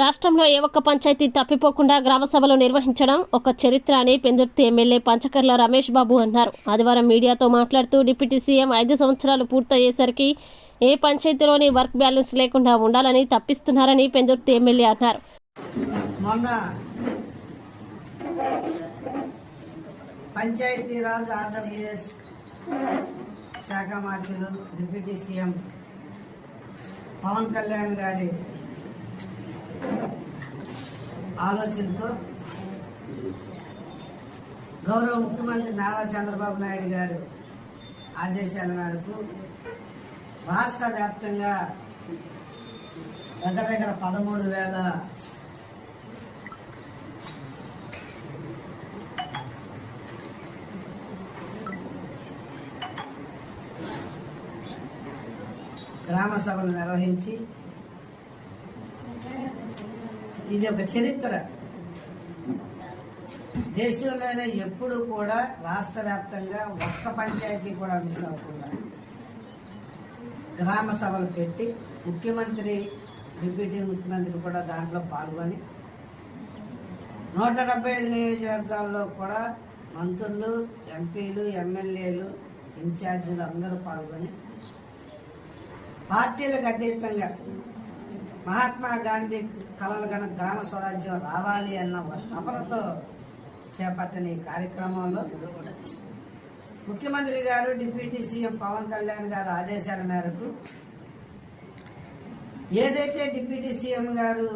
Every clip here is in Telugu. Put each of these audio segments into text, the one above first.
రాష్ట్రంలో ఏ ఒక్క పంచాయతీ తప్పిపోకుండా గ్రామ సభలు నిర్వహించడం ఒక చరిత్ర అని పెందుర్తి ఎమ్మెల్యే పంచకర్ల రమేష్ బాబు అన్నారు. ఆదివారం మీడియాతో మాట్లాడుతూ డిప్యూటీ సీఎం 5 సంవత్సరాలు పూర్తయ్యేసరికి ఏ పంచాయతీలోని వర్క్ బ్యాలెన్స్ లేకుండా ఉండాలని తప్పిస్తున్నారని పెందుర్తి ఎమ్మెల్యే అన్నారు. మొన్న పంచాయతీరాజ్ ఆర్డబ్ల్యూఎస్ శాఖ మంత్రులు డిప్యూటీ సీఎం పవన్ కళ్యాణ్ గారి ఆలోచనతో గౌరవ ముఖ్యమంత్రి నారా చంద్రబాబు నాయుడు గారు ఆదేశాల మేరకు రాష్ట్ర వ్యాప్తంగా దగ్గర 13,000 గ్రామ సభలు నిర్వహించి ఇది ఒక చరిత్ర. దేశంలోనే ఎప్పుడు కూడా రాష్ట్ర వ్యాప్తంగా ఒక్క పంచాయతీ కూడా మిస్ అవ్వకుండా గ్రామ సభలు పెట్టి ముఖ్యమంత్రి డిప్యూటీ ముఖ్యమంత్రి కూడా దాంట్లో పాల్గొని 175 నియోజకవర్గాల్లో కూడా మంత్రులు, ఎంపీలు, ఎమ్మెల్యేలు, ఇన్ఛార్జీలు అందరూ పాల్గొని పార్టీలకు అతీతంగా మహాత్మా గాంధీ కలలు కనుక గ్రామ స్వరాజ్యం రావాలి అన్న తపనతో చేపట్టిన ఈ కార్యక్రమంలో ముఖ్యమంత్రి గారు డిప్యూటీ సీఎం పవన్ కళ్యాణ్ గారు ఆదేశాల మేరకు ఏదైతే డిప్యూటీ సీఎం గారు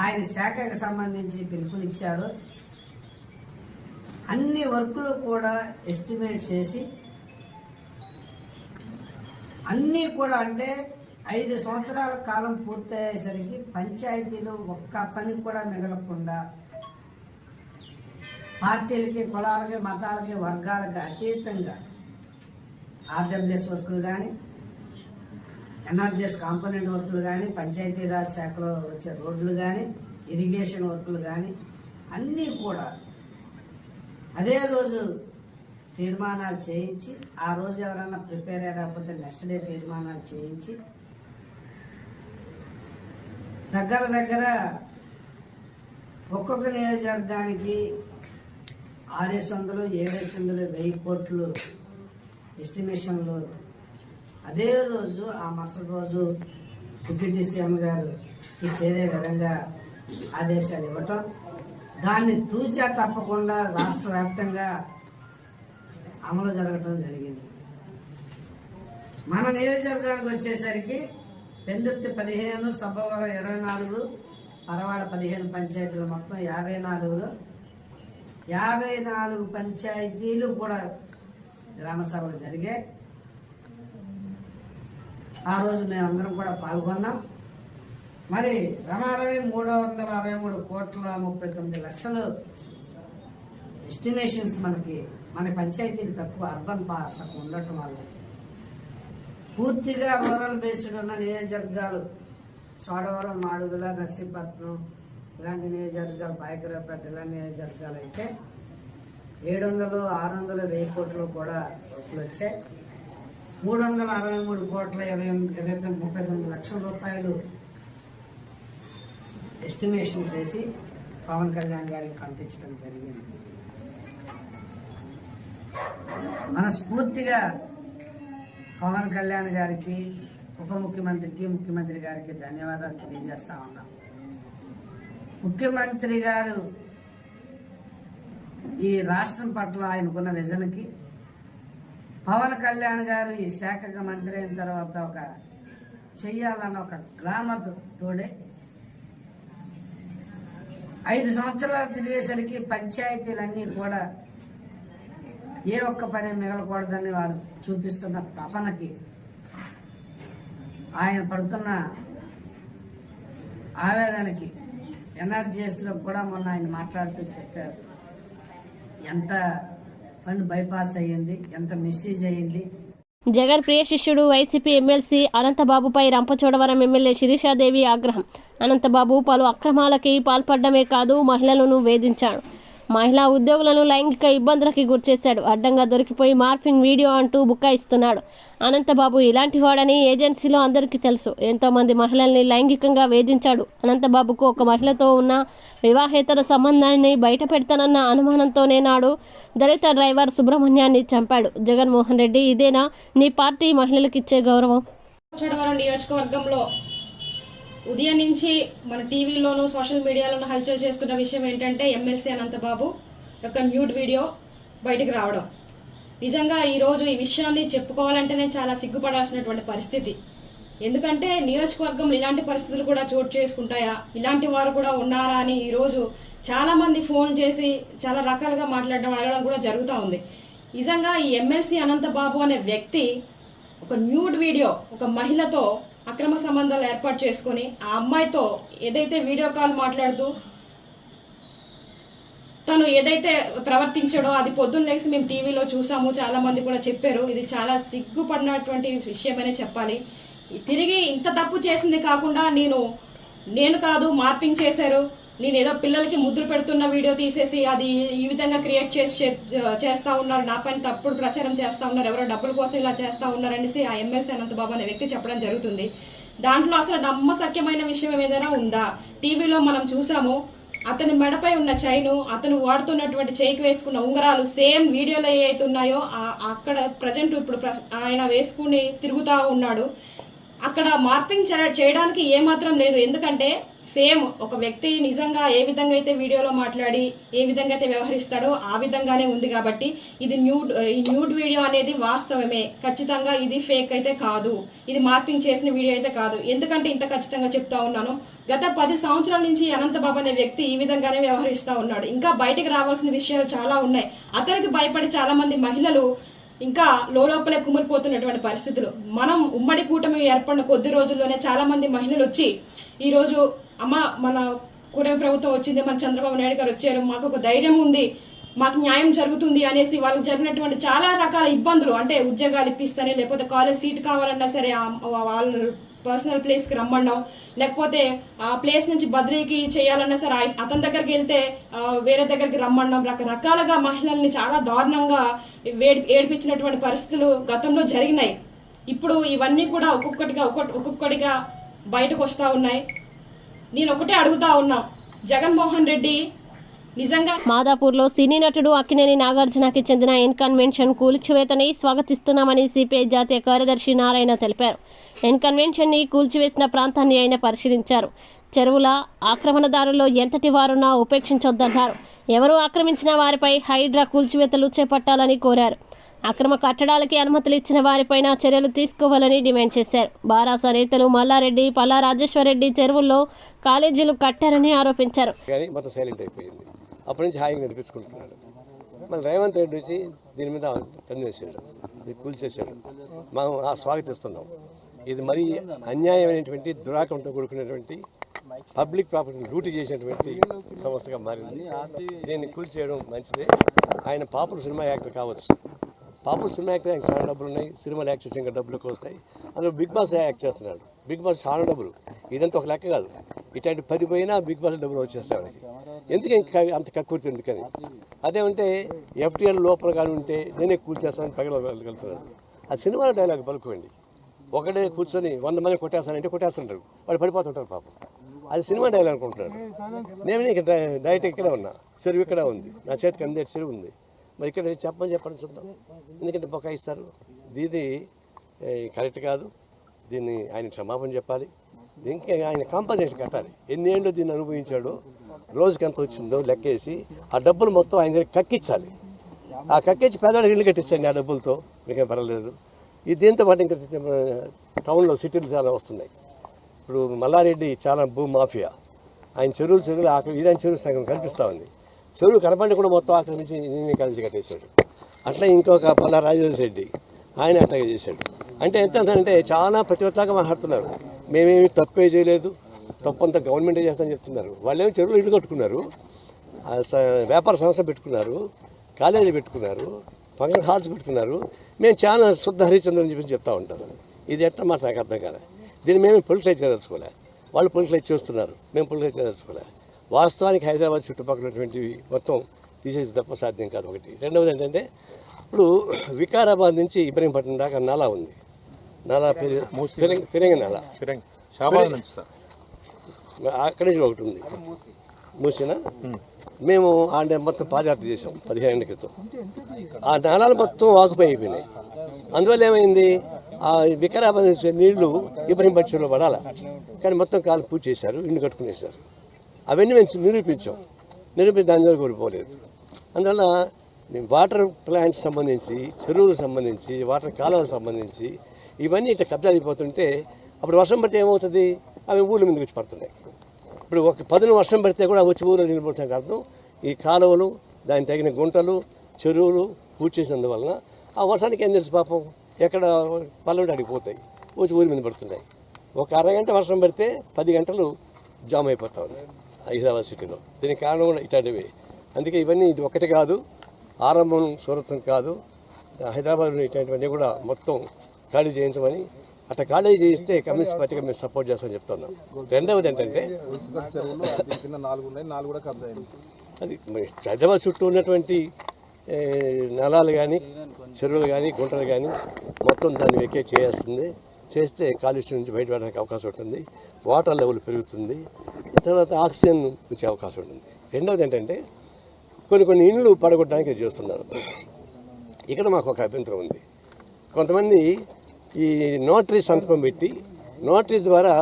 ఆయన శాఖకు సంబంధించి పిలుపునిచ్చారో అన్ని వర్కులు కూడా ఎస్టిమేట్ చేసి అన్నీ కూడా అంటే 5 సంవత్సరాల కాలం పూర్తయ్యేసరికి పంచాయతీలు ఒక్క పని కూడా మిగలకుండా పార్టీలకి, కులాలకి, మతాలకి, వర్గాలకి అతీతంగా ఆర్డబ్ల్యూఎస్ వర్కులు కానీ, ఎన్ఆర్జీఎస్ కాంపోనెంట్ వర్కులు కానీ, పంచాయతీరాజ్ శాఖలో వచ్చే రోడ్లు కానీ, ఇరిగేషన్ వర్కులు కానీ అన్నీ కూడా అదే రోజు తీర్మానాలు చేయించి, ఆ రోజు ఎవరైనా ప్రిపేర్ అయ్యకపోతే నెక్స్ట్ డే తీర్మానాలు చేయించి దగ్గర ఒక్కొక్క నియోజకవర్గానికి 600, 700, 1000 కోట్లు ఎస్టిమేషన్లు అదే రోజు ఆ మరుసటి రోజు డిప్యూటీ సీఎం గారికి చేరే విధంగా ఆదేశాలు ఇవ్వటం, దాన్ని తూచా తప్పకుండా రాష్ట్ర వ్యాప్తంగా అమలు జరగటం జరిగింది. మన నియోజకవర్గానికి వచ్చేసరికి పెందుర్తి 15, సబ్బవరం 24, పరవాడ 15 పంచాయతీలు మొత్తం 54లో 54 పంచాయతీలు కూడా గ్రామ సభలు జరిగాయి. ఆ రోజు మేమందరం కూడా పాల్గొన్నాం. మరి రమారవి 363 కోట్ల 39 లక్షలు ఎస్టిమేషన్స్ మన పంచాయతీకి తక్కువ అర్బన్ పార్ట్స్ ఉండటం వల్ల పూర్తిగా రూరల్ బేస్డ్ ఉన్న నియోజకవర్గాలు చోడవరం, మాడుగుల, నర్సీపట్నం ఇలాంటి నియోజకవర్గాలు, పాయకరాపేట ఇలాంటి నియోజకవర్గాలు అయితే 700, 600, 1000 కోట్లు కూడా వర్కులు వచ్చాయి. 363 కోట్ల 39 లక్షల రూపాయలు ఎస్టిమేషన్ చేసి పవన్ కళ్యాణ్ గారికి పంపించడం జరిగింది. మనస్ఫూర్తిగా పవన్ కళ్యాణ్ గారికి, ఉప ముఖ్యమంత్రికి, ముఖ్యమంత్రి గారికి ధన్యవాదాలు తెలియజేస్తా ఉన్నాం. ముఖ్యమంత్రి గారు ఈ రాష్ట్రం పట్ల ఆయనకున్న విజన్కి, పవన్ కళ్యాణ్ గారు ఈ శాఖకు మంత్రి అయిన తర్వాత ఒక చెయ్యాలన్న ఒక గ్లామర్ తోడే 5 సంవత్సరాలు తిరిగేసరికి పంచాయతీలన్నీ కూడా ఏ ఒక్క పని మిగలకూడదని వారు చూపిస్తున్న తపనకి, ఆయన పడుతున్న ఆవేదనకి ఎన్ఆర్జీఎస్లో కూడా మొన్న ఆయన మాట్లాడుతూ చెప్పారు ఎంత ఫండ్ బైపాస్ అయ్యింది, ఎంత మిస్యూజ్ అయ్యింది. జగన్ ప్రియ శిష్యుడు వైసీపీ ఎమ్మెల్సీ అనంతబాబుపై రంపచోడవరం ఎమ్మెల్యే శిరీషాదేవి ఆగ్రహం. అనంతబాబు పలు అక్రమాలకి పాల్పడమే కాదు, మహిళలను వేధించాడు. మహిళా ఉద్యోగులను లైంగిక ఇబ్బందులకి గురిచేశాడు. అడ్డంగా దొరికిపోయి మార్ఫింగ్ వీడియో అంటూ బుకాయిస్తున్నాడు. అనంతబాబు ఇలాంటి వాడని ఏజెన్సీలో అందరికీ తెలుసు. ఎంతోమంది మహిళల్ని లైంగికంగా వేధించాడు. అనంతబాబుకు ఒక మహిళతో ఉన్న వివాహేతర సంబంధాన్ని బయట పెడతానన్న అనుమానంతోనే నాడు దళిత డ్రైవర్ సుబ్రహ్మణ్యాన్ని చంపాడు. జగన్మోహన్ రెడ్డి, ఇదేనా నీ పార్టీ మహిళలకు ఇచ్చే గౌరవం? చోడవరం నియోజకవర్గంలో ఉదయం నుంచి మన టీవీలోను సోషల్ మీడియాలోను హల్చల్ చేస్తున్న విషయం ఏంటంటే ఎమ్మెల్సీ అనంతబాబు యొక్క న్యూడ్ వీడియో బయటకు రావడం. నిజంగా ఈరోజు ఈ విషయాన్ని చెప్పుకోవాలంటేనే చాలా సిగ్గుపడాల్సినటువంటి పరిస్థితి. ఎందుకంటే నియోజకవర్గంలో ఇలాంటి పరిస్థితులు కూడా చోటు చేసుకుంటాయా, ఇలాంటి వారు కూడా ఉన్నారా అని ఈరోజు చాలామంది ఫోన్ చేసి చాలా రకాలుగా అడగడం కూడా జరుగుతూ ఉంది. నిజంగా ఈ ఎమ్మెల్సీ అనంతబాబు అనే వ్యక్తి ఒక న్యూడ్ వీడియో ఒక మహిళతో అక్రమ సంబంధాలు ఏర్పాటు చేసుకొని ఆ అమ్మాయితో ఏదైతే వీడియో కాల్ మాట్లాడుతూ తను ఏదైతే ప్రవర్తించాడో అది పొద్దున్న లేసి మేము టీవీలో చూసాము, చాలా మంది కూడా చెప్పారు. ఇది చాలా సిగ్గుపడినటువంటి విషయమనే చెప్పాలి. తిరిగి ఇంత తప్పు చేసింది కాకుండా నేను కాదు మార్పింగ్ చేశారు, నేను ఏదో పిల్లలకి ముద్దులు పెడుతున్న వీడియో తీసేసి అది ఈ విధంగా క్రియేట్ చేస్తా ఉన్నారు, నా పైన తప్పుడు ప్రచారం చేస్తా ఉన్నారు, ఎవరో డబ్బుల కోసం ఇలా చేస్తా ఉన్నారు అనేసి ఆ ఎమ్మెల్సీ అనంతబాబు అనే వ్యక్తి చెప్పడం జరుగుతుంది. దాంట్లో అసలు నమ్మశక్యమైన విషయం ఏదైనా ఉందా? టీవీలో మనం చూసాము, అతని మెడపై ఉన్న చైను, అతను వాడుతున్నటువంటి చేయికి వేసుకున్న ఉంగరాలు సేమ్ వీడియోలో ఏ అయితే ఉన్నాయో అక్కడ ప్రజెంట్ ఇప్పుడు ఆయన వేసుకుని తిరుగుతూ ఉన్నాడు. అక్కడ మార్పింగ్ చేయడానికి ఏమాత్రం లేదు. ఎందుకంటే సేమ్ ఒక వ్యక్తి నిజంగా ఏ విధంగా అయితే వీడియోలో మాట్లాడి ఏ విధంగా అయితే వ్యవహరిస్తాడో ఆ విధంగానే ఉంది. కాబట్టి ఇది న్యూడ్ వీడియో అనేది వాస్తవమే, ఖచ్చితంగా ఇది ఫేక్ అయితే కాదు, ఇది మార్పింగ్ చేసిన వీడియో అయితే కాదు. ఎందుకంటే ఇంత ఖచ్చితంగా చెప్తా ఉన్నాను, గత 10 సంవత్సరాల నుంచి అనంతబాబు అనే వ్యక్తి ఈ విధంగానే వ్యవహరిస్తూ ఉన్నాడు. ఇంకా బయటకు రావాల్సిన విషయాలు చాలా ఉన్నాయి. అతనికి భయపడి చాలా మంది మహిళలు ఇంకా లోపలే కుమిలిపోతున్నటువంటి పరిస్థితులు. మనం ఉమ్మడి కూటమి ఏర్పడిన కొద్ది రోజుల్లోనే చాలా మంది మహిళలు వచ్చి ఈరోజు అమ్మ మన కూటమి ప్రభుత్వం వచ్చింది, మన చంద్రబాబు నాయుడు గారు వచ్చారు, మాకు ఒక ధైర్యం ఉంది, మాకు న్యాయం జరుగుతుంది అనేసి వాళ్ళకి జరిగినటువంటి చాలా రకాల ఇబ్బందులు, అంటే ఉద్యోగాలు ఇప్పిస్తానే, లేకపోతే కాలేజ్ సీట్ కావాలన్నా సరే వాళ్ళ పర్సనల్ ప్లేస్కి రమ్మన్నాం, లేకపోతే ఆ ప్లేస్ నుంచి బదిలీకి చేయాలన్నా సరే అతని దగ్గరికి వెళ్తే వేరే దగ్గరికి రమ్మన్నాం. రకరకాలుగా మహిళల్ని చాలా దారుణంగా ఏడిపించినటువంటి పరిస్థితులు గతంలో జరిగినాయి. ఇప్పుడు ఇవన్నీ కూడా ఒక్కొక్కటిగా బయటకు వస్తూ ఉన్నాయి. నేను ఒకటే అడుగుతా ఉన్నా, జగన్మోహన్ రెడ్డి నిజంగా మాదాపూర్లో సినీ నటుడు అక్కినేని నాగార్జునకి చెందిన ఎన్కన్వెన్షన్ కూల్చివేతని స్వాగతిస్తున్నామని సిపిఐ జాతీయ కార్యదర్శి నారాయణ తెలిపారు. ఎన్కన్వెన్షన్ని కూల్చివేసిన ప్రాంతాన్ని ఆయన పరిశీలించారు. చెరువుల ఆక్రమణదారుల్లో ఎంతటి వారున్నా ఉపేక్షించొద్దన్నారు. ఎవరు ఆక్రమించిన వారిపై హైడ్రా కూల్చివేతలు చేపట్టాలని కోరారు. అక్రమ కట్టడాలకి అనుమతులు ఇచ్చిన వారిపైన చర్యలు తీసుకోవాలని డిమాండ్ చేశారు. బారాస నేతలు మల్లారెడ్డి, పల్లా రాజేశ్వరరెడ్డి చెరువుల్లో కాలేజీలు కట్టారని ఆరోపించారు. అప్పటి నుంచి హాయిగా నడిపించుకుంటున్నాడు. మన రేవంత్ రెడ్డి వచ్చి దీని మీద పనిచేసాడు, ఇది కూల్చేసాడు. మనం స్వాగతిస్తున్నాం. ఇది మరీ అన్యాయమైనటువంటి దురాక్రమంతో కూడుకున్నటువంటి పబ్లిక్ ప్రాపర్టీని లూటీ చేసినటువంటి సంస్థగా మారింది. దీన్ని కూల్చేయడం మంచిదే. ఆయన పాపులర్ సినిమా యాక్టర్ కావచ్చు, పాపులర్ సినిమా యాక్టర్ ఆయన చాలా డబ్బులు ఉన్నాయి, సినిమాలు యాక్ట్ చేసి ఇంకా డబ్బులు ఎక్కువ వస్తాయి. అందులో బిగ్ బాస్ యాక్ట్ చేస్తున్నాడు, బిగ్ బాస్ చాలా డబ్బులు, ఇదంతా ఒక లెక్క కాదు. ఇట్లాంటి 10 పోయినా బిగ్ బాస్ డబ్బులు వచ్చేస్తాయి వాళ్ళకి. ఎందుకు ఇంకా అంత కక్కుర్తి ఎందుకని? అదేమంటే ఎఫ్టీఎల్ లోపల కానీ ఉంటే నేనే కూల్చేస్తానని పగలగలుగుతున్నాడు. అది సినిమా డైలాగ్ పలుకోండి. ఒకటే కూర్చొని 100 మంది కొట్టేస్తానంటే కొట్టేస్తుంటారు, వాళ్ళు పడిపోతుంటారు పాపం. అది సినిమా డైలాగ్ అనుకుంటున్నాడు. నేను ఇక్కడ డైరెక్ట్ ఇక్కడే ఉన్నా, చెరువు ఇక్కడ ఉంది, నా చేతికి అందే చెరువు ఉంది, మరి ఇక్కడ చెప్పండి చూద్దాం. ఎందుకంటే బొకాయిస్తారు. ఇది కరెక్ట్ కాదు. దీన్ని ఆయన క్షమాపణ చెప్పాలి. ఇంకా ఆయన కాంపన్సేషన్ కట్టాలి. ఎన్ని ఏళ్ళు దీన్ని అనుభవించాడో, రోజుకి ఎంత వచ్చిందో లెక్కేసి ఆ డబ్బులు మొత్తం ఆయన దగ్గర కక్కించాలి. ఆ కక్కించి పేదవాళ్ళకి ఇల్లు కట్టించండి ఆ డబ్బులతో, మీకేం పర్వాలేదు. ఇది దీంతో పాటు ఇంకా టౌన్లో సిటీలు చాలా వస్తున్నాయి. ఇప్పుడు మల్లారెడ్డి చాలా భూ మాఫియా, ఆయన చెరువులు ఇదని చెరువు సగం కనిపిస్తూ ఉంది. చెరువు కనపడి కూడా మొత్తం ఆక్రమించి నేనే కాలేజీ కట్టేశాడు. అట్లా ఇంకొక పల్లా రాజేశ్వరరెడ్డి ఆయన అట్లాగే చేశాడు. అంటే ఎంత అంటే చాలా ప్రతివత్సాగా మాట్లాడుతున్నారు. మేమేమి తప్పే చేయలేదు, తప్పంతా గవర్నమెంటే చేస్తామని చెప్తున్నారు. వాళ్ళేమో చెరువులు ఇల్లు కట్టుకున్నారు, వ్యాపార సంస్థ పెట్టుకున్నారు, కాలేజీ పెట్టుకున్నారు, ఫంక్షన్ హాల్స్ పెట్టుకున్నారు. మేము చాలా శుద్ధ హరిచంద్ర అని చెప్పి చెప్తా ఉంటారు. ఇది ఎట్లా మాట నాకు అర్థం కాలే. దీన్ని మేము పొలిటిలైజ్ చేయదలుచుకోలే, వాళ్ళు పొలిటిలైజ్ చేస్తున్నారు, మేము పొలిటిలైజ్ చేయదలుచుకోలే. వాస్తవానికి హైదరాబాద్ చుట్టుపక్కలటువంటివి మొత్తం తీసేసి తప్ప సాధ్యం కాదు. ఒకటి. రెండవది ఏంటంటే ఇప్పుడు వికారాబాద్ నుంచి ఇబ్రహీంపట్నం దాకా నాలా ఉంది. నాలా ఫిరంగి నాలా అక్కడి నుంచి ఒకటి ఉంది మూసినా. మేము అంటే మొత్తం పాదయాత్ర చేసాం 15 ఏళ్ల క్రితం. ఆ నాలాలు మొత్తం ఆకుపై అయిపోయినాయి. అందువల్ల ఏమైంది, ఆ వికారాబాద్ నుంచి నీళ్లు ఇబ్రహీంపట్నంలో పడాలా, కానీ మొత్తం కాలు పూజ చేశారు, ఇల్లు కట్టుకునేసారు. అవన్నీ మేము నిరూపించి దాని వరకు కోల్పోలేదు. అందువల్ల వాటర్ ప్లాంట్స్ సంబంధించి, చెరువులకు సంబంధించి, వాటర్ కాలువలకు సంబంధించి ఇవన్నీ ఇట్లా కబ్జా అయిపోతుంటే అప్పుడు వర్షం పడితే ఏమవుతుంది, అవి ఊళ్ళ మీదకి వచ్చి పడుతున్నాయి. ఇప్పుడు ఒక 10 వర్షం పడితే కూడా వచ్చి ఊళ్ళో నిలబడుతున్నట్టు అర్థం. ఈ కాలువలు, దానికి తగిన గుంటలు, చెరువులు పూర్తి చేసినందువలన ఆ వర్షానికి ఏం తెలుసు పాపం, ఎక్కడ పల్లెడు అడిగిపోతాయి, వచ్చి ఊరి మీద పడుతున్నాయి. ఒక అరగంట వర్షం పడితే 10 గంటలు జామ్ అయిపోతా ఉంది హైదరాబాద్ సిటీలో. దీనికి కారణం కూడా ఇట్లాంటివి. అందుకే ఇవన్నీ ఇది ఒకటి కాదు, ఆరంభం సూరతం కాదు. హైదరాబాద్లో ఇట్లాంటివన్నీ కూడా మొత్తం ఖాళీ చేయించమని, అట్లా ఖాళీ చేయిస్తే కమ్యూనిస్ట్ పార్టీగా మేము సపోర్ట్ చేస్తామని చెప్తున్నాం. రెండవది ఏంటంటే అది హైదరాబాద్ చుట్టూ ఉన్నటువంటి నలాలు కానీ, చెరువులు కానీ, గుంటలు కానీ మొత్తం దాన్ని వెకేట్ చేయాల్సిందే. చేస్తే కాలుష్యం నుంచి బయటపడడానికి అవకాశం ఉంటుంది, వాటర్ లెవెల్ పెరుగుతుంది, తర్వాత ఆక్సిజన్ వచ్చే అవకాశం ఉంటుంది. రెండవది ఏంటంటే కొన్ని ఇండ్లు పడగొట్టడానికి చేస్తున్నారు. ఇక్కడ మాకు ఒక అభ్యంతరం ఉంది. కొంతమంది ఈ నోటరీ సంతకం పెట్టి నోటరీ ద్వారా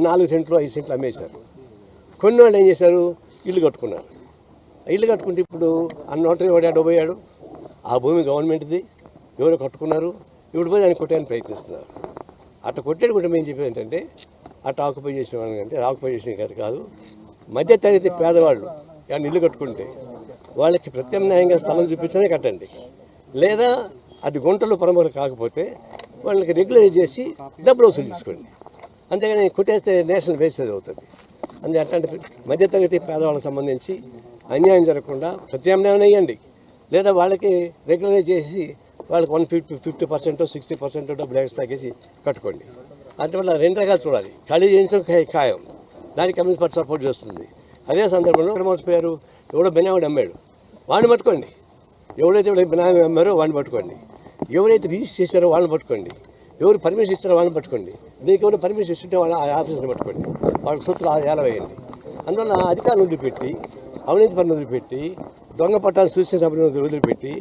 4 సెంట్లు 5 సెంట్లు అమ్మేశారు. కొన్ని వాళ్ళు ఏం చేశారు, ఇల్లు కట్టుకున్నారు. ఇల్లు కట్టుకుంటే ఇప్పుడు ఆ నోటరీ వాడు అడబోయాడు, ఆ భూమి గవర్నమెంట్ది, ఎవరో కట్టుకున్నారు, ఇప్పుడు పోయి దాన్ని కొట్టడానికి ప్రయత్నిస్తున్నారు. అట్లా కొట్టేటప్పుడు మేము చెప్పేది ఏంటంటే అట్లా ఆక్యుపై చేసిన వాళ్ళని అంటే ఆక్యుపై చేసిన కాదు, మధ్య తరగతి పేదవాళ్ళు ఏమైనా ఇల్లు కట్టుకుంటే వాళ్ళకి ప్రత్యామ్నాయంగా స్థలం చూపించనే కట్టండి, లేదా అది గుంటలు పరమలు కాకపోతే వాళ్ళకి రెగ్యులైజ్ చేసి డబ్బులు వసూలు తీసుకోండి. అంతేగాని కొట్టేస్తే నేషనల్ వేస్టేజ్ అవుతుంది. అందుకే అట్లాంటి మధ్యతరగతి పేదవాళ్ళకి సంబంధించి అన్యాయం జరగకుండా ప్రత్యామ్నాయం వేయండి, లేదా వాళ్ళకి రెగ్యులైజ్ చేసి వాళ్ళకి 50% 60% డబ్బులు ఎక్స్ట్రా చేసి కట్టుకోండి. అందువల్ల 2 రకాలు చూడాలి. ఖాళీ చేయించడం ఖాయం, దానికి కమ్యూనిస్ట్ పార్టీ సపోర్ట్ చేస్తుంది. అదే సందర్భంలో ఎక్కడ మోసపోయారు, ఎవడో బెనామీ అమ్మాడు, వాడిని పట్టుకోండి. ఎవరైతే బెనామీ అమ్మారో వాడిని పట్టుకోండి. ఎవరైతే రిజిస్టర్ చేశారో వాళ్ళని పట్టుకోండి. ఎవరు పర్మిషన్ ఇచ్చారో వాళ్ళని పట్టుకోండి. దీనికి ఎవరు పర్మిషన్ ఇస్తుంటే వాళ్ళ ఆఫీసుని పట్టుకోండి, వాళ్ళ సొత్తులు ఏలవేయండి. అందువల్ల అధికారులు వదిలిపెట్టి, అవినీతి పనులు వదిలిపెట్టి, దొంగ పట్టాలు సూచన సభ్యులు వదిలిపెట్టి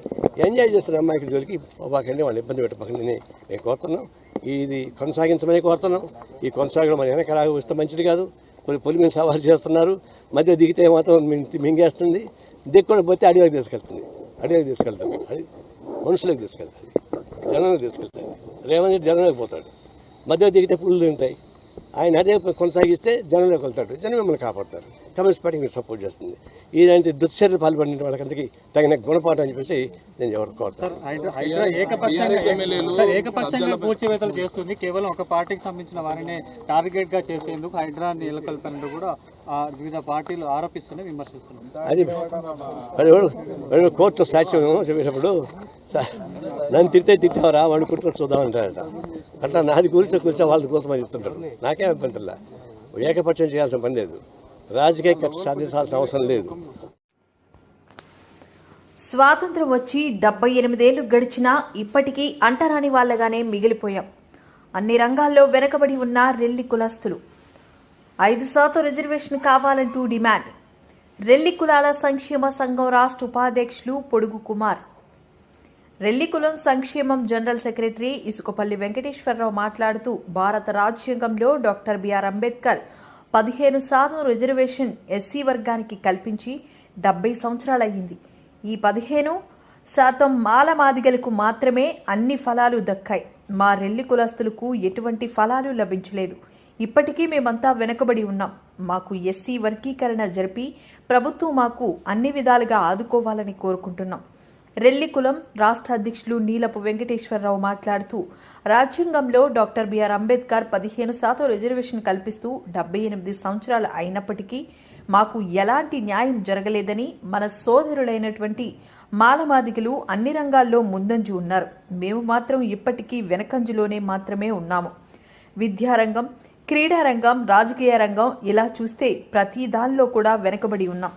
ఎంజాయ్ చేస్తున్న అమ్మాయికి జోలికి పోకండి, వాళ్ళు ఇబ్బంది పెట్టకండి మేము కోరుతున్నాం. ఇది కొనసాగించమని కోరుతున్నాం. ఈ కొనసాగడం మన వెనక వస్తే మంచిది కాదు. పొలి మీద సవారు చేస్తున్నారు, మధ్య దిగితే మాత్రం మింగేస్తుంది, దిక్కుని పోతే అడవికి తీసుకెళ్తుంది. అది మనుషులకు తీసుకెళ్తుంది, జనంలోకి తీసుకెళ్తుంది. రేవంత్ రెడ్డి జనంలోకి పోతాడు, మధ్య దిగితే పుల్లు ఉంటాయి. ఆయన అదే కొనసాగిస్తే జనంలోకి వెళ్తాడు, జనం మిమ్మల్ని కాపాడతారు. కమ్యూనిస్ట్ పార్టీకి మీరు సపోర్ట్ చేస్తుంది. ఇలాంటి దుశ్చర్యలు పాల్పడిన వాళ్ళకందరికీ తగిన గుణపాఠం అని చెప్పేసి నేను ఎవరు కోరుతాను. ఏకపక్షంగా కూల్చివేతలు చేస్తుంది, కేవలం ఒక పార్టీకి సంబంధించిన వారిని టార్గెట్ గా చేసేందుకు హైడ్రా నెలకొల్పని కూడా వివిధ పార్టీలు ఆరోపిస్తున్నాయి, విమర్శిస్తున్నాయి. అది కోర్టు సాక్ష్యం చెప్పేటప్పుడు నన్ను తిట్టావరా వాడిని కుట్ర చూద్దామంటారట. అట్లా నాది కూర్చో వాళ్ళ కోసం అని చెప్తుంటారు. నాకేం ఇబ్బందిలా, ఏకపక్షం చేయాల్సిన పని లేదు, రాజకీయ కక్ష సాధించాల్సిన అవసరం లేదు. స్వాతంత్రం వచ్చి 78 ఏళ్లు గడిచినా ఇప్పటికీ అంటరాని వాళ్లగానే మిగిలిపోయాం. అన్ని రంగాల్లో వెనకబడి ఉన్న రెల్లి కులస్తులు 5% రిజర్వేషన్ కావాలంటూ డిమాండ్. రెల్లి కులాల సంక్షేమ సంఘం రాష్ట్ర ఉపాధ్యక్షులు పొడుగు కుమార్. రెల్లి కులం సంక్షేమం జనరల్ సెక్రటరీ ఇసుకపల్లి వెంకటేశ్వరరావు మాట్లాడుతూ భారత రాజ్యాంగంలో doctor BR Ambedkar 15% reservation SC వర్గానికి కల్పించి 70 సంవత్సరాలయ్యింది. ఈ 15% మాలమాదిగలకు మాత్రమే అన్ని ఫలాలు దక్కాయి. మా రెల్లి కులస్తులకు ఎటువంటి ఫలాలు లభించలేదు. ఇప్పటికీ మేమంతా వెనుకబడి ఉన్నాం. మాకు ఎస్సీ వర్గీకరణ జరిపి ప్రభుత్వం మాకు అన్ని విధాలుగా ఆదుకోవాలని కోరుకుంటున్నాం. రెల్లి కులం రాష్ట్ర అధ్యక్షులు నీలపు వెంకటేశ్వరరావు మాట్లాడుతూ రాజ్యాంగంలో డాక్టర్ బిఆర్ అంబేద్కర్ 15% రిజర్వేషన్ కల్పిస్తూ 78 సంవత్సరాలు అయినప్పటికీ మాకు ఎలాంటి న్యాయం జరగలేదని, మన సోదరులైనటువంటి మాలమాదిగలు అన్ని రంగాల్లో ముందంజు ఉన్నారు. మేము మాత్రం ఇప్పటికీ వెనకంజులోనే మాత్రమే ఉన్నాము. విద్యారంగం, క్రీడారంగం, రాజకీయ రంగం ఇలా చూస్తే ప్రతి దానిలో కూడా వెనకబడి ఉన్నాం.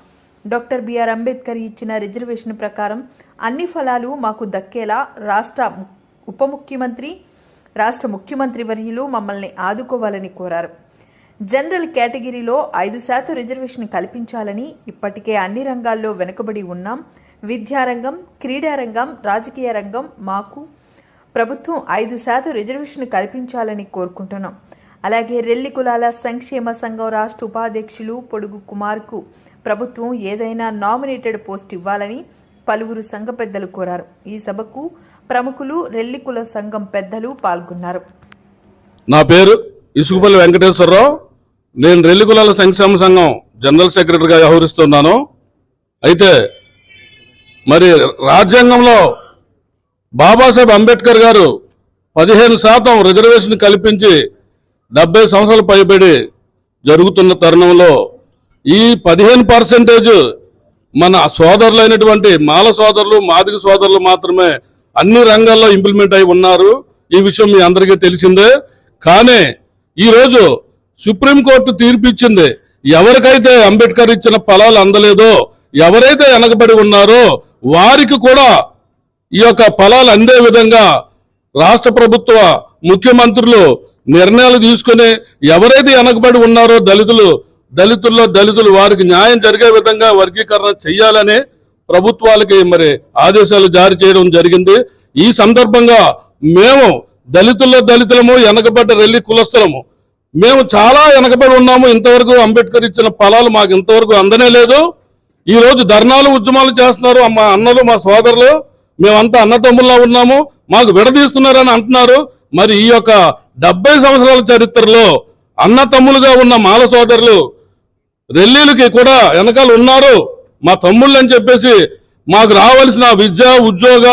డాక్టర్ బిఆర్ అంబేద్కర్ ఇచ్చిన రిజర్వేషన్ ప్రకారం అన్ని ఫలాలు మాకు దక్కేలా రాష్ట్ర ముఖ్యమంత్రి వర్యులు మమ్మల్ని ఆదుకోవాలని కోరారు. జనరల్ కేటగిరీలో 5% రిజర్వేషన్ కల్పించాలని, ఇప్పటికే అన్ని రంగాల్లో వెనుకబడి ఉన్నాం. విద్యారంగం, క్రీడారంగం, రాజకీయ రంగం మాకు ప్రభుత్వం 5% రిజర్వేషన్ కల్పించాలని కోరుకుంటున్నాం. అలాగే రెల్లి కులాల సంక్షేమ సంఘం రాష్ట్ర ఉపాధ్యక్షులు పొడుగు కుమార్కు ప్రభుత్వం ఏదైనా నామినేటెడ్ పోస్ట్ ఇవ్వాలని పలువురు సంఘ పెద్దలు కోరారు. ఈ సభకు ప్రముఖులు, రెల్లి కుల సంఘం పెద్దలు పాల్గొన్నారు. నా పేరు ఇసుకుపల్లి వెంకటేశ్వరరావు. నేను రెల్లి కులాల సంక్షేమ సంఘం జనరల్ సెక్రటరీగా వ్యవహరిస్తున్నాను. అయితే మరి రాజ్యాంగంలో బాబాసాహెబ్ అంబేద్కర్ గారు 15% రిజర్వేషన్ కల్పించి 70 సంవత్సరాలు పైబడి జరుగుతున్న తరుణంలో ఈ 15% మన సోదరులైనటువంటి మాల సోదరులు, మాదిగ సోదరులు మాత్రమే అన్ని రంగాల్లో ఇంప్లిమెంట్ అయి ఉన్నారు. ఈ విషయం మీ అందరికీ తెలిసిందే. కానీ ఈరోజు సుప్రీంకోర్టు తీర్పు ఇచ్చింది. ఎవరికైతే అంబేద్కర్ ఇచ్చిన ఫలాలు అందలేదో, ఎవరైతే వెనకబడి ఉన్నారో వారికి కూడా ఈ యొక్క ఫలాలు అందే విధంగా రాష్ట్ర ప్రభుత్వ ముఖ్యమంత్రులు నిర్ణయాలు తీసుకుని ఎవరైతే వెనకబడి ఉన్నారో దళితులు వారికి న్యాయం జరిగే విధంగా వర్గీకరణ చెయ్యాలని ప్రభుత్వాలకి మరి ఆదేశాలు జారీ చేయడం జరిగింది. ఈ సందర్భంగా మేము దళితులము, వెనకబడ్డ రెల్లి కులస్తులము, మేము చాలా వెనకబడి ఉన్నాము. ఇంతవరకు అంబేద్కర్ ఇచ్చిన ఫలాలు మాకు ఇంతవరకు అందనే లేదు. ఈ రోజు ధర్నాలు, ఉద్యమాలు చేస్తున్నారు మా అన్నలు, మా సోదరులు. మేమంతా అన్నతమ్ముల్లా ఉన్నాము, మాకు విడదీస్తున్నారని అంటున్నారు. మరి ఈ యొక్క 70 సంవత్సరాల చరిత్రలో అన్నతమ్ములుగా ఉన్న మాల సోదరులు రెల్లీలకి కూడా వెనకాల ఉన్నారు, మా తమ్ముళ్ళు అని చెప్పేసి మాకు రావాల్సిన విద్య, ఉద్యోగ,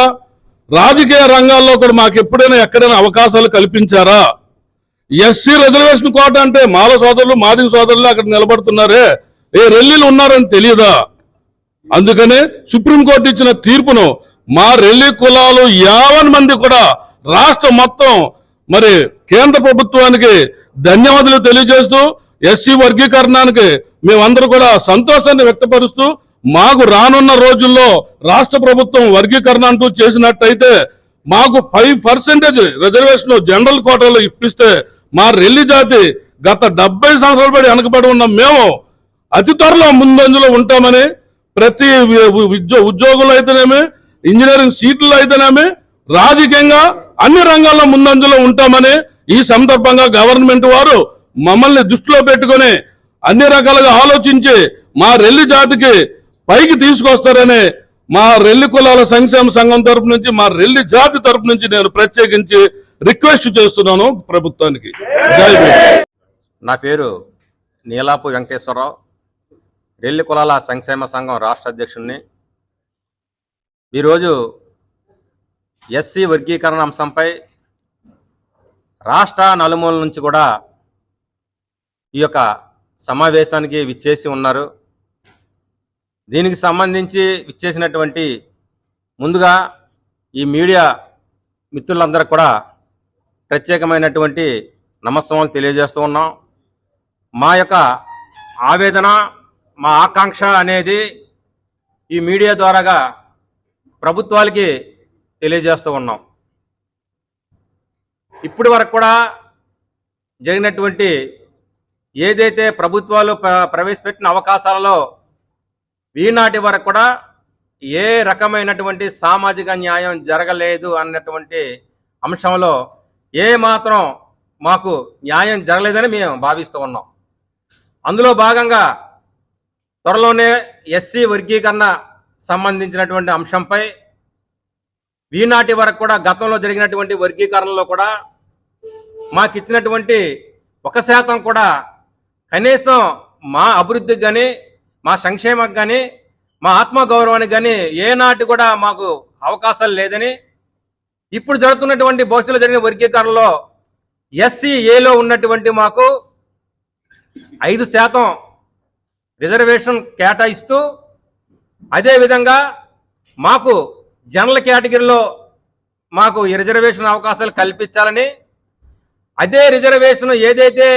రాజకీయ రంగాల్లో కూడా మాకు ఎక్కడైనా అవకాశాలు కల్పించారా? ఎస్సీ రిజర్వేషన్ కోట అంటే మాల సోదరులు, మాదిగ సోదరులు అక్కడ నిలబడుతున్నారే, రెల్లీలు ఉన్నారని తెలియదా? అందుకనే సుప్రీంకోర్టు ఇచ్చిన తీర్పును మా రెల్లి కులాలు 50 మంది కూడా రాష్ట్రం మొత్తం మరి కేంద్ర ప్రభుత్వానికి ధన్యవాదాలు తెలియజేస్తూ ఎస్సీ వర్గీకరణానికి మేమందరూ కూడా సంతోషాన్ని వ్యక్తపరుస్తూ మాకు రానున్న రోజుల్లో రాష్ట్ర ప్రభుత్వం వర్గీకరణ అంటూ చేసినట్టయితే మాకు 5% రిజర్వేషన్ జనరల్ కోటాలో ఇప్పిస్తే మా రెల్లి జాతి గత 70 సంవత్సరాలు పడి వెనకబడి ఉన్న మేము అతి త్వరలో ముందంజలో ఉంటామని, ప్రతి ఉద్యోగులు అయితేనేమి, ఇంజనీరింగ్ సీట్లు అయితేనేమి, రాజకీయంగా అన్ని రంగాల్లో ముందంజలో ఉంటామని ఈ సందర్భంగా గవర్నమెంట్ వారు మమ్మల్ని దృష్టిలో పెట్టుకుని అన్ని రకాలుగా ఆలోచించి మా రెల్లి జాతికి పైకి తీసుకొస్తారని మా రెల్లి కులాల సంక్షేమ సంఘం తరపు నుంచి, మా రెల్లి జాతి తరపు నుంచి నేను ప్రత్యేకించి రిక్వెస్ట్ చేస్తున్నాను ప్రభుత్వానికి. నా పేరు నీలాపు వెంకటేశ్వరరావు, రెల్లి కులాల సంక్షేమ సంఘం రాష్ట్ర అధ్యక్షుడిని. ఈరోజు ఎస్సీ వర్గీకరణ అంశంపై రాష్ట్ర నలుమూల నుంచి కూడా ఈ యొక్క సమావేశానికి విచ్చేసి ఉన్నారు. దీనికి సంబంధించి విచ్చేసినటువంటి ముందుగా ఈ మీడియా మిత్రులందరూ కూడా ప్రత్యేకమైనటువంటి నమస్కారాలు తెలియజేస్తూ ఉన్నాం. మా యొక్క ఆవేదన, మా ఆకాంక్ష అనేది ఈ మీడియా ద్వారాగా ప్రభుత్వాలకి తెలియజేస్తూ ఉన్నాం. ఇప్పటి వరకు కూడా జరిగినటువంటి ఏదైతే ప్రభుత్వాలు ప్రవేశపెట్టిన అవకాశాలలో ఈనాటి వరకు కూడా ఏ రకమైనటువంటి సామాజిక న్యాయం జరగలేదు అన్నటువంటి అంశంలో ఏ మాత్రం మాకు న్యాయం జరగలేదని మేము భావిస్తూ ఉన్నాం. అందులో భాగంగా త్వరలోనే ఎస్సీ వర్గీకరణ సంబంధించినటువంటి అంశంపై ఈనాటి వరకు కూడా గతంలో జరిగినటువంటి వర్గీకరణలో కూడా మాకు ఇచ్చినటువంటి 1% కూడా కనీసం మా అభివృద్ధికి కానీ, మా సంక్షేమానికి కానీ, మా ఆత్మగౌరవానికి కానీ ఏనాటి కూడా మాకు అవకాశాలు లేదని, ఇప్పుడు జరుగుతున్నటువంటి భవిష్యత్తులో జరిగిన వర్గీకరణలో SC-Aలో ఉన్నటువంటి మాకు 5% రిజర్వేషన్ కేటాయిస్తూ, అదేవిధంగా మాకు జనరల్ కేటగిరీలో మాకు ఈ రిజర్వేషన్ అవకాశాలు కల్పించాలని, అదే రిజర్వేషన్ ఏదైతే